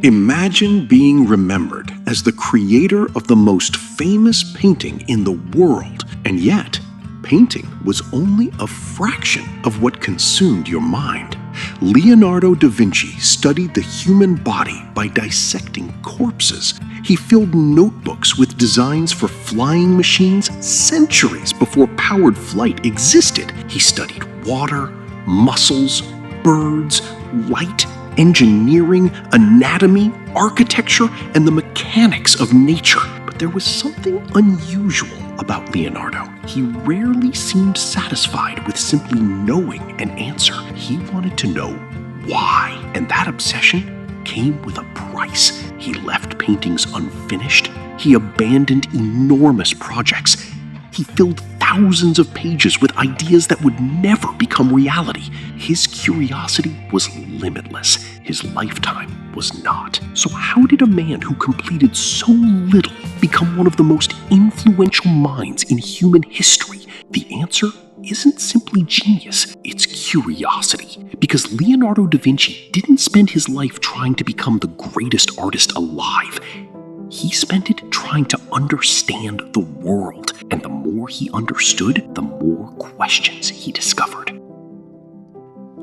Imagine being remembered as the creator of the most famous painting in the world, and yet, painting was only a fraction of what consumed your mind. Leonardo da Vinci studied the human body by dissecting corpses. He filled notebooks with designs for flying machines centuries before powered flight existed. He studied water, muscles, birds, light, engineering, anatomy, architecture, and the mechanics of nature. But there was something unusual about Leonardo. He rarely seemed satisfied with simply knowing an answer. He wanted to know why, and that obsession came with a price. He left paintings unfinished. He abandoned enormous projects. He filled thousands of pages with ideas that would never become reality. His curiosity was limitless. His lifetime was not. So how did a man who completed so little become one of the most influential minds in human history? The answer isn't simply genius, it's curiosity. Because Leonardo da Vinci didn't spend his life trying to become the greatest artist alive. He spent it trying to understand the world, and the more he understood, the more questions he discovered.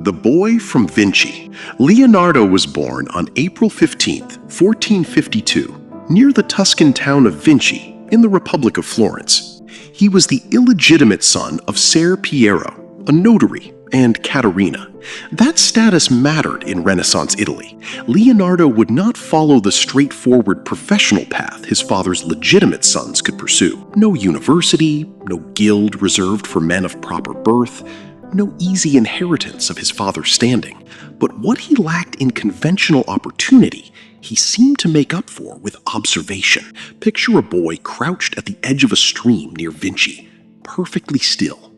The Boy from Vinci. Leonardo was born on April 15, 1452, near the Tuscan town of Vinci in the Republic of Florence. He was the illegitimate son of Ser Piero, a notary, and Caterina. That status mattered in Renaissance Italy. Leonardo would not follow the straightforward professional path his father's legitimate sons could pursue. No university, no guild reserved for men of proper birth, no easy inheritance of his father's standing. But what he lacked in conventional opportunity, he seemed to make up for with observation. Picture a boy crouched at the edge of a stream near Vinci, perfectly still,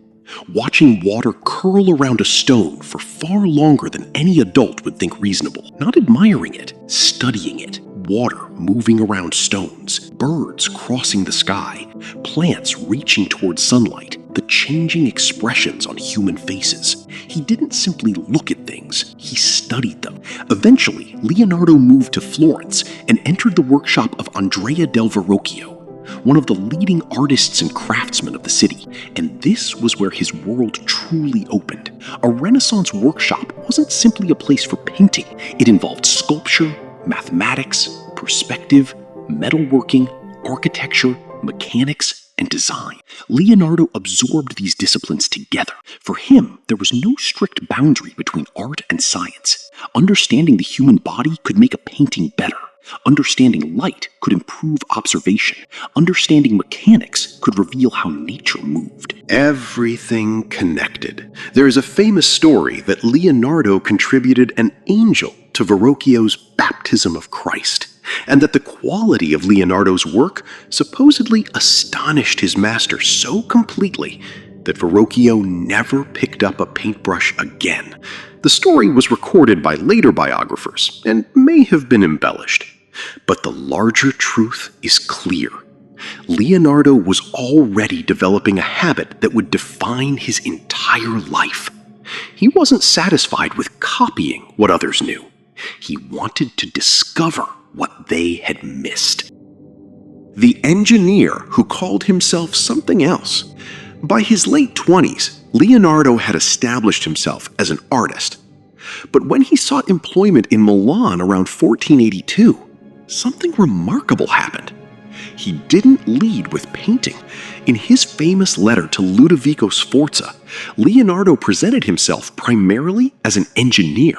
watching water curl around a stone for far longer than any adult would think reasonable. Not admiring it, studying it. Water moving around stones, birds crossing the sky, plants reaching towards sunlight, the changing expressions on human faces. He didn't simply look at things, he studied them. Eventually, Leonardo moved to Florence and entered the workshop of Andrea del Verrocchio, one of the leading artists and craftsmen of the city, and this was where his world truly opened. A Renaissance workshop wasn't simply a place for painting. It involved sculpture, mathematics, perspective, metalworking, architecture, mechanics, and design. Leonardo absorbed these disciplines together. For him, there was no strict boundary between art and science. Understanding the human body could make a painting better. Understanding light could improve observation. Understanding mechanics could reveal how nature moved. Everything connected. There is a famous story that Leonardo contributed an angel to Verrocchio's baptism of Christ, and that the quality of Leonardo's work supposedly astonished his master so completely that Verrocchio never picked up a paintbrush again. The story was recorded by later biographers and may have been embellished. But the larger truth is clear. Leonardo was already developing a habit that would define his entire life. He wasn't satisfied with copying what others knew. He wanted to discover what they had missed. The engineer who called himself something else. By his late 20s, Leonardo had established himself as an artist. But when he sought employment in Milan around 1482, something remarkable happened. He didn't lead with painting. In his famous letter to Ludovico Sforza, Leonardo presented himself primarily as an engineer.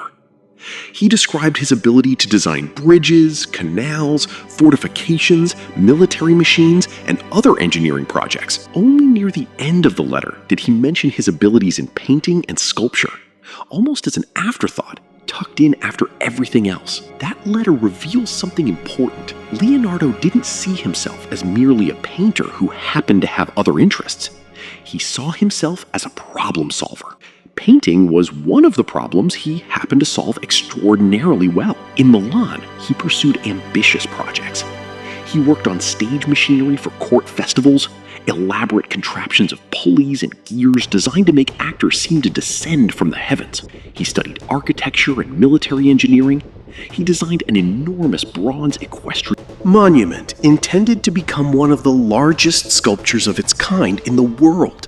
He described his ability to design bridges, canals, fortifications, military machines, and other engineering projects. Only near the end of the letter did he mention his abilities in painting and sculpture, almost as an afterthought, tucked in after everything else. That letter reveals something important. Leonardo didn't see himself as merely a painter who happened to have other interests. He saw himself as a problem solver. Painting was one of the problems he happened to solve extraordinarily well. In Milan, he pursued ambitious projects. He worked on stage machinery for court festivals, elaborate contraptions of pulleys and gears designed to make actors seem to descend from the heavens. He studied architecture and military engineering. he designed an enormous bronze equestrian monument intended to become one of the largest sculptures of its kind in the world.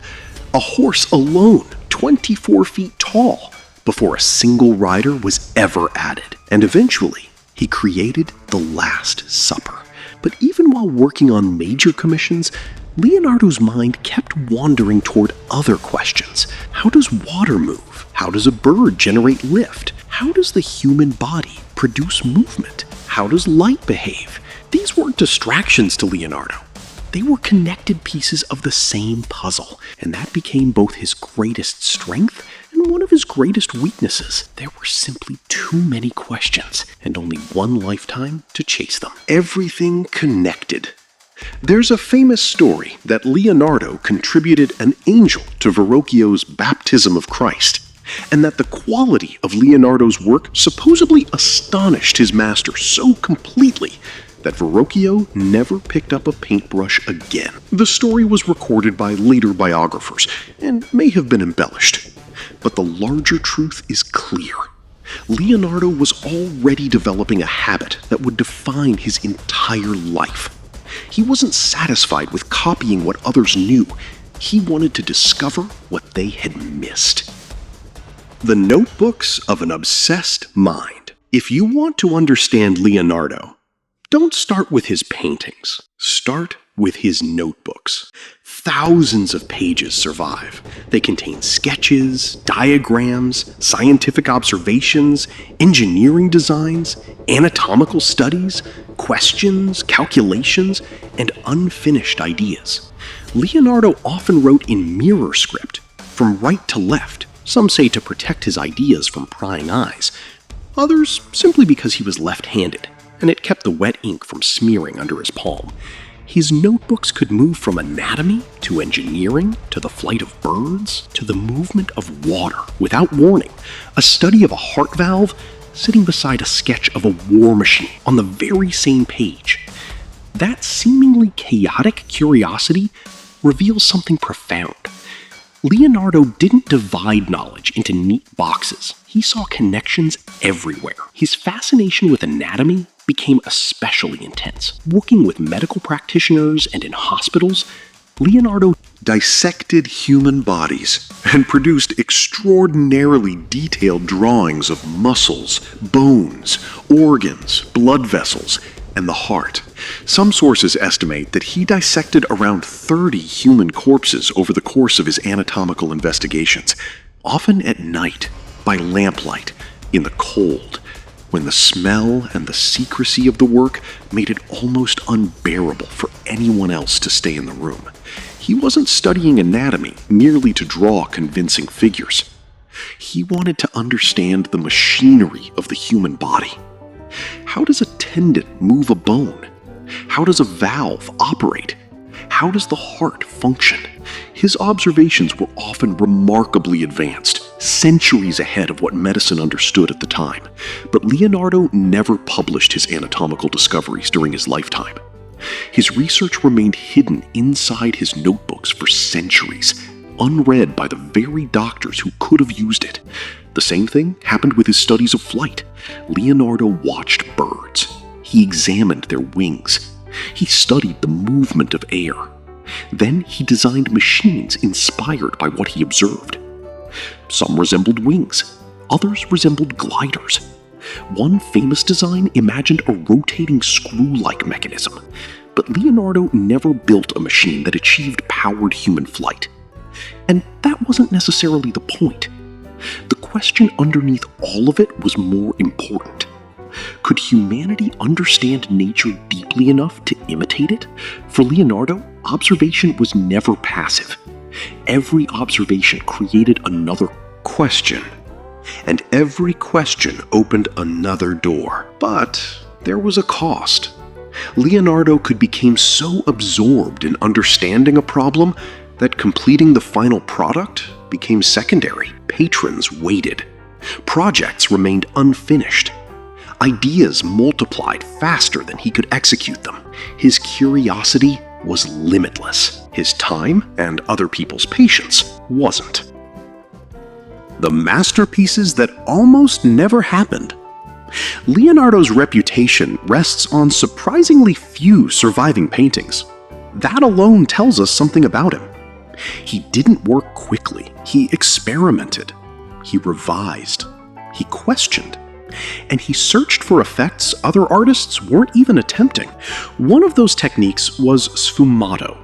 A horse alone, 24 feet tall, before a single rider was ever added. And eventually, he created the Last Supper. But even while working on major commissions, Leonardo's mind kept wandering toward other questions. How does water move? How does a bird generate lift? How does the human body produce movement? How does light behave? These weren't distractions to Leonardo. They were connected pieces of the same puzzle, and that became both his greatest strength and one of his greatest weaknesses. There were simply too many questions, and only one lifetime to chase them. Everything connected. There's a famous story that Leonardo contributed an angel to Verrocchio's baptism of Christ, and that the quality of Leonardo's work supposedly astonished his master so completely that Verrocchio never picked up a paintbrush again. The story was recorded by later biographers and may have been embellished, but the larger truth is clear. Leonardo was already developing a habit that would define his entire life. He wasn't satisfied with copying what others knew. He wanted to discover what they had missed. The Notebooks of an Obsessed Mind. If you want to understand Leonardo, don't start with his paintings. Start with his notebooks. Thousands of pages survive. They contain sketches, diagrams, scientific observations, engineering designs, anatomical studies, questions, calculations, and unfinished ideas. Leonardo often wrote in mirror script, from right to left. Some say to protect his ideas from prying eyes. Others simply because he was left-handed, and it kept the wet ink from smearing under his palm. His notebooks could move from anatomy to engineering to the flight of birds to the movement of water without warning. A study of a heart valve sitting beside a sketch of a war machine on the very same page. That seemingly chaotic curiosity reveals something profound. Leonardo didn't divide knowledge into neat boxes. He saw connections everywhere. His fascination with anatomy became especially intense. Working with medical practitioners and in hospitals, Leonardo dissected human bodies and produced extraordinarily detailed drawings of muscles, bones, organs, blood vessels, and the heart. Some sources estimate that he dissected around 30 human corpses over the course of his anatomical investigations, often at night, by lamplight, in the cold, when the smell and the secrecy of the work made it almost unbearable for anyone else to stay in the room. He wasn't studying anatomy merely to draw convincing figures. He wanted to understand the machinery of the human body. How does a tendon move a bone? How does a valve operate? How does the heart function? His observations were often remarkably advanced, centuries ahead of what medicine understood at the time. But Leonardo never published his anatomical discoveries during his lifetime. His research remained hidden inside his notebooks for centuries, unread by the very doctors who could have used it. The same thing happened with his studies of flight. Leonardo watched birds. He examined their wings. He studied the movement of air. Then he designed machines inspired by what he observed. Some resembled wings. Others resembled gliders. One famous design imagined a rotating screw-like mechanism. But Leonardo never built a machine that achieved powered human flight. And that wasn't necessarily the point. The question underneath all of it was more important. Could humanity understand nature deeply enough to imitate it? For Leonardo, observation was never passive. Every observation created another question, and every question opened another door. But there was a cost. Leonardo could become so absorbed in understanding a problem that completing the final product became secondary. Patrons waited. Projects remained unfinished. Ideas multiplied faster than he could execute them. His curiosity was limitless. His time and other people's patience wasn't. The masterpieces that almost never happened. Leonardo's reputation rests on surprisingly few surviving paintings. That alone tells us something about him. He didn't work quickly. He experimented. He revised. He questioned. And he searched for effects other artists weren't even attempting. One of those techniques was sfumato,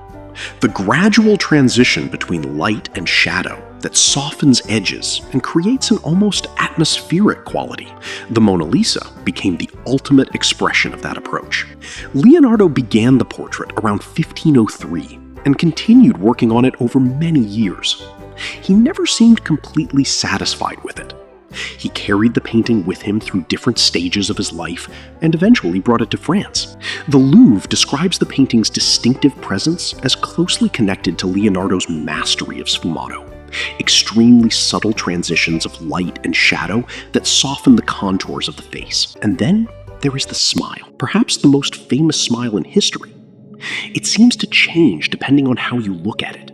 the gradual transition between light and shadow that softens edges and creates an almost atmospheric quality. The Mona Lisa became the ultimate expression of that approach. Leonardo began the portrait around 1503 and continued working on it over many years. He never seemed completely satisfied with it. He carried the painting with him through different stages of his life and eventually brought it to France. The Louvre describes the painting's distinctive presence as closely connected to Leonardo's mastery of sfumato, extremely subtle transitions of light and shadow that soften the contours of the face. And then there is the smile, perhaps the most famous smile in history. It seems to change depending on how you look at it.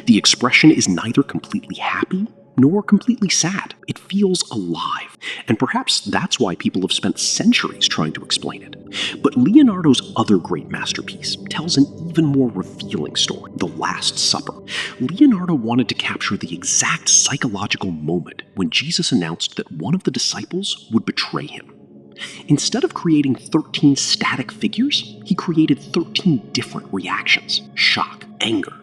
The expression is neither completely happy nor completely sad. It feels alive, and perhaps that's why people have spent centuries trying to explain it. But Leonardo's other great masterpiece tells an even more revealing story, The Last Supper. Leonardo wanted to capture the exact psychological moment when Jesus announced that one of the disciples would betray him. Instead of creating 13 static figures, he created 13 different reactions: shock, anger,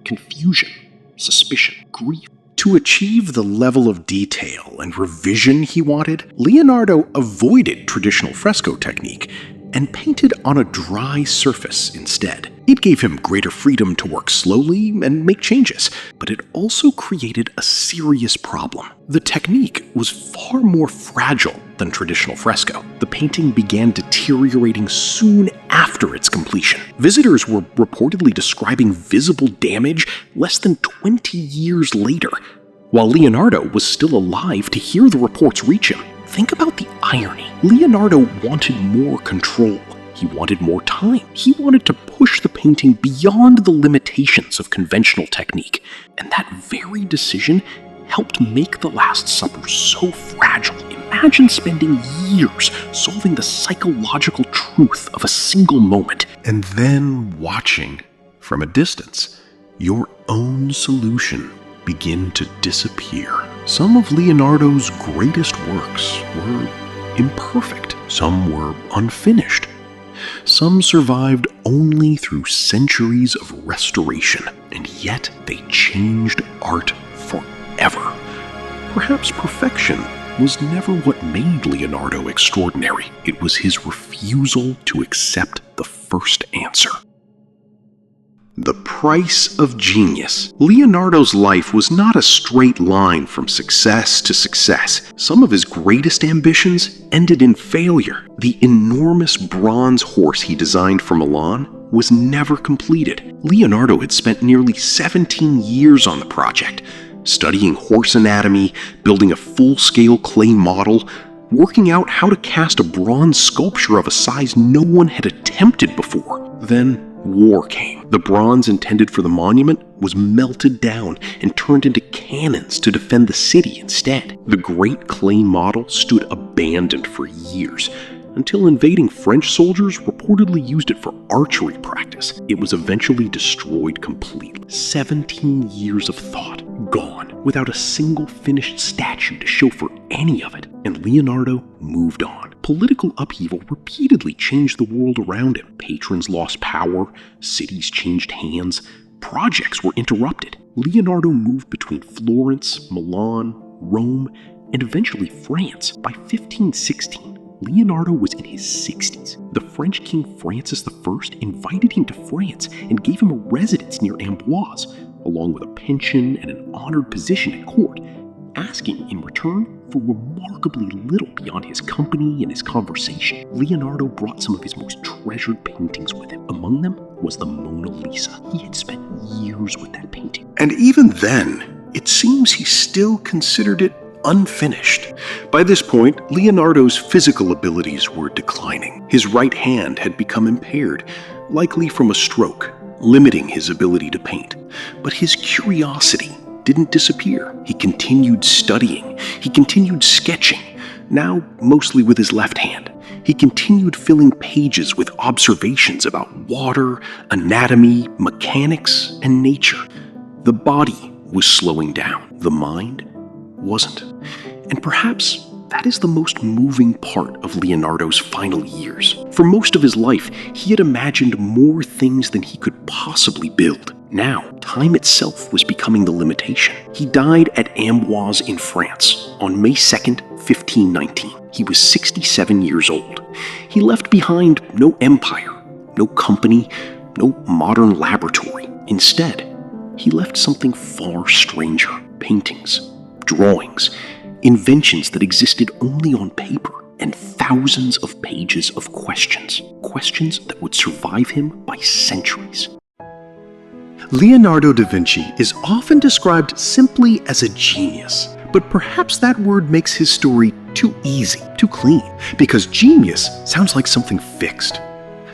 confusion, suspicion, grief. To achieve the level of detail and revision he wanted, Leonardo avoided traditional fresco technique and painted on a dry surface instead. It gave him greater freedom to work slowly and make changes, but it also created a serious problem. The technique was far more fragile than traditional fresco. The painting began deteriorating soon after its completion. Visitors were reportedly describing visible damage less than 20 years later, while Leonardo was still alive to hear the reports reach him. Think about the irony. Leonardo wanted more control. He wanted more time. He wanted to push the painting beyond the limitations of conventional technique. And that very decision helped make The Last Supper so fragile. Imagine spending years solving the psychological truth of a single moment, and then watching, from a distance, your own solution begin to disappear. Some of Leonardo's greatest works were imperfect. Some were unfinished. Some survived only through centuries of restoration, and yet they changed art forever. Perhaps perfection was never what made Leonardo extraordinary. It was his refusal to accept the first answer. The price of genius. Leonardo's life was not a straight line from success to success. Some of his greatest ambitions ended in failure. The enormous bronze horse he designed for Milan was never completed. Leonardo had spent nearly 17 years on the project, studying horse anatomy, building a full-scale clay model, working out how to cast a bronze sculpture of a size no one had attempted before. Then war came. The bronze intended for the monument was melted down and turned into cannons to defend the city instead. The great clay model stood abandoned for years, until invading French soldiers reportedly used it for archery practice. It was eventually destroyed completely. 17 years of thought gone, without a single finished statue to show for any of it. And Leonardo moved on. Political upheaval repeatedly changed the world around him. Patrons lost power, cities changed hands, projects were interrupted. Leonardo moved between Florence, Milan, Rome, and eventually France. By 1516, Leonardo was in his 60s. The French King Francis I invited him to France and gave him a residence near Amboise, along with a pension and an honored position at court, asking in return for remarkably little beyond his company and his conversation. Leonardo brought some of his most treasured paintings with him. Among them was the Mona Lisa. He had spent years with that painting. And even then, it seems he still considered it unfinished. By this point, Leonardo's physical abilities were declining. His right hand had become impaired, likely from a stroke, limiting his ability to paint. But his curiosity didn't disappear. He continued studying. He continued sketching. now mostly with his left hand. He continued filling pages with observations about water, anatomy, mechanics, and nature. The body was slowing down. The mind wasn't. And perhaps that is the most moving part of Leonardo's final years. For most of his life, he had imagined more things than he could possibly build. Now, time itself was becoming the limitation. He died at Amboise in France on May 2nd, 1519. He was 67 years old. He left behind no empire, no company, no modern laboratory. Instead, he left something far stranger: paintings, drawings, inventions that existed only on paper, and thousands of pages of questions that would survive him by centuries. Leonardo da Vinci is often described simply as a genius, but perhaps that word makes his story too easy, too clean, because genius sounds like something fixed,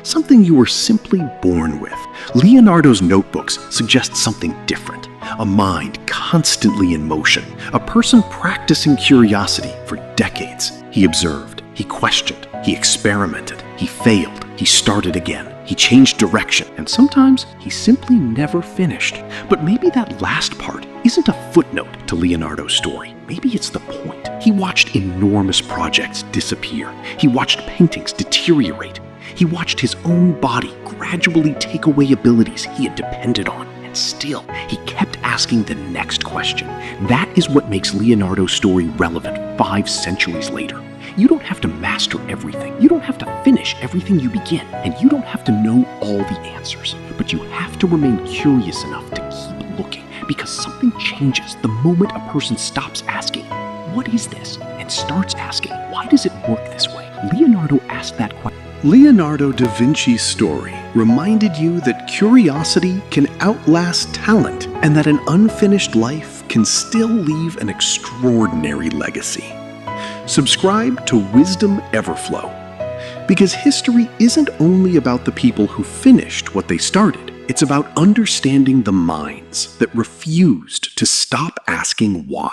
something you were simply born with. Leonardo's notebooks suggest something different: a mind constantly in motion, a person practicing curiosity for decades. He observed, he questioned, he experimented, he failed, he started again, he changed direction, and sometimes he simply never finished. But maybe that last part isn't a footnote to Leonardo's story. Maybe it's the point. He watched enormous projects disappear. He watched paintings deteriorate. He watched his own body gradually take away abilities he had depended on. And still, he kept asking the next question. That is what makes Leonardo's story relevant 5 centuries later. You don't have to master everything. You don't have to finish everything you begin. And you don't have to know all the answers. But you have to remain curious enough to keep looking, because something changes the moment a person stops asking, "What is this?" and starts asking, "Why does it work this way?" Leonardo asked that question. Leonardo da Vinci's story reminded you that curiosity can outlast talent, and that an unfinished life can still leave an extraordinary legacy. Subscribe to Wisdom Everflow, because history isn't only about the people who finished what they started. It's about understanding the minds that refused to stop asking why.